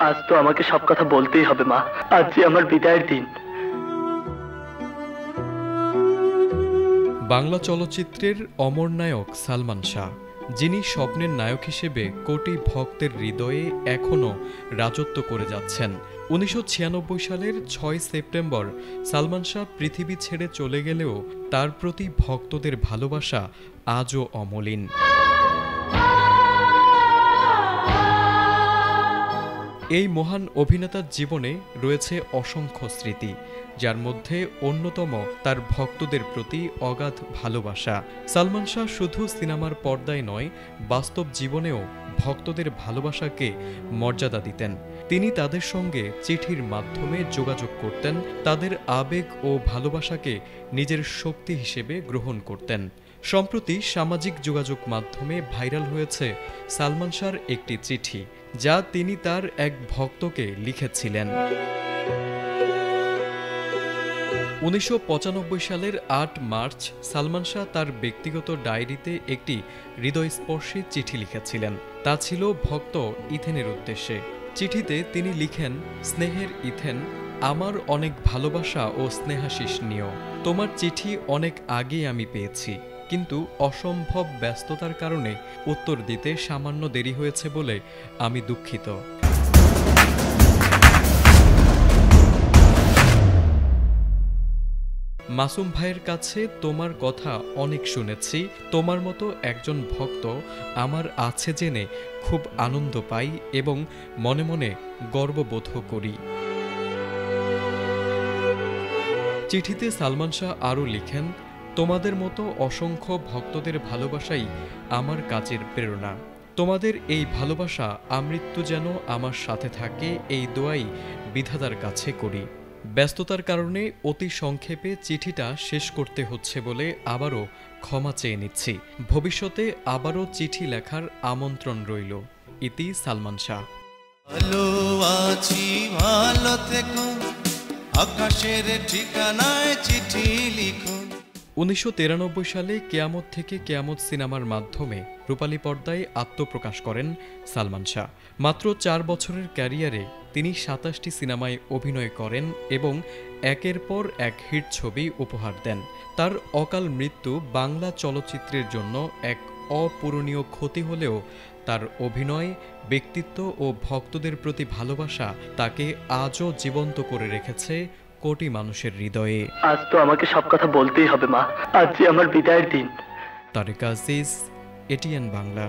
আজ তো আমাকে সব কথা বলতেই হবে মা। আজ যে আমার বিদায়ের দিন। বাংলা চলচ্চিত্রের অমর নায়ক সালমান শাহ, যিনি স্বপ্নের নায়ক হিসেবে কোটি ভক্তের হৃদয়ে এখনও রাজত্ব করে যাচ্ছেন। ১৯৯৬ সালের ৬ সেপ্টেম্বর সালমান শাহ পৃথিবী ছেড়ে চলে গেলেও তার প্রতি ভক্তদের ভালোবাসা আজও অমলিন। এই মহান অভিনেতার জীবনে রয়েছে অসংখ্য স্মৃতি, যার মধ্যে অন্যতম তার ভক্তদের প্রতি অগাধ ভালোবাসা। সালমান শাহ শুধু সিনেমার পর্দায় নয়, বাস্তব জীবনেও ভক্তদের ভালোবাসাকে মর্যাদা দিতেন। তিনি তাদের সঙ্গে চিঠির মাধ্যমে যোগাযোগ করতেন, তাদের আবেগ ও ভালোবাসাকে নিজের শক্তি হিসেবে গ্রহণ করতেন। সম্প্রতি সামাজিক যোগাযোগ মাধ্যমে ভাইরাল হয়েছে সালমান শাহর একটি চিঠি, যা তিনি তার এক ভক্তকে লিখেছিলেন। ১৯৯৫ সালের ৮ মার্চ সালমান শাহ তার ব্যক্তিগত ডায়েরিতে একটি হৃদয়স্পর্শী চিঠি লিখেছিলেন। তা ছিল ভক্ত ইথেনের উদ্দেশ্যে। চিঠিতে তিনি লিখেন, স্নেহের ইথেন, আমার অনেক ভালোবাসা ও স্নেহাশিস নিও। তোমার চিঠি অনেক আগেই আমি পেয়েছি, কিন্তু অসম্ভব ব্যস্ততার কারণে উত্তর দিতে সামান্য দেরি হয়েছে বলে আমি দুঃখিত। মাসুম ভাইয়ের কাছে তোমার কথা অনেক শুনেছি। তোমার মতো একজন ভক্ত আমার আছে জেনে খুব আনন্দ পাই এবং মনে মনে গর্ববোধ করি। চিঠিতে সালমান শাহ আরও লিখেন, তোমাদের মতো অসংখ্য ভক্তদের ভালোবাসাই আমার কাজের প্রেরণা। তোমাদের এই ভালোবাসা আমৃত্যু যেন আমার সাথে থাকে, এই দোয়াই বিধাতার কাছে করি। ব্যস্ততার কারণে অতি সংক্ষেপে চিঠিটা শেষ করতে হচ্ছে বলে আবারও ক্ষমা চেয়ে নিচ্ছি। ভবিষ্যতে আবারও চিঠি লেখার আমন্ত্রণ রইল। ইতি সালমান শাহ। ভালো আছি, ভালো থেকো, আকাশের ঠিকানায় চিঠি লিখো। ১৯৯৩ সালে কেয়ামত থেকে কেয়ামত সিনেমার মাধ্যমে রূপালী পর্দায় আত্মপ্রকাশ করেন সালমান শাহ। মাত্র ৪ বছরের ক্যারিয়ারে তিনি ২৭টি সিনেমায় অভিনয় করেন এবং একের পর এক হিট ছবি উপহার দেন। তার অকাল মৃত্যু বাংলা চলচ্চিত্রের জন্য এক অপূরণীয় ক্ষতি হলেও তার অভিনয়, ব্যক্তিত্ব ও ভক্তদের প্রতি ভালোবাসা তাকে আজও জীবন্ত করে রেখেছে কোটি মানুষের হৃদয়ে। আজ তো আমাকে সব কথা বলতেই হবে মা। আজ যে আমার বিদায়ের দিন। তারেক আজিজ, এটিএন বাংলা।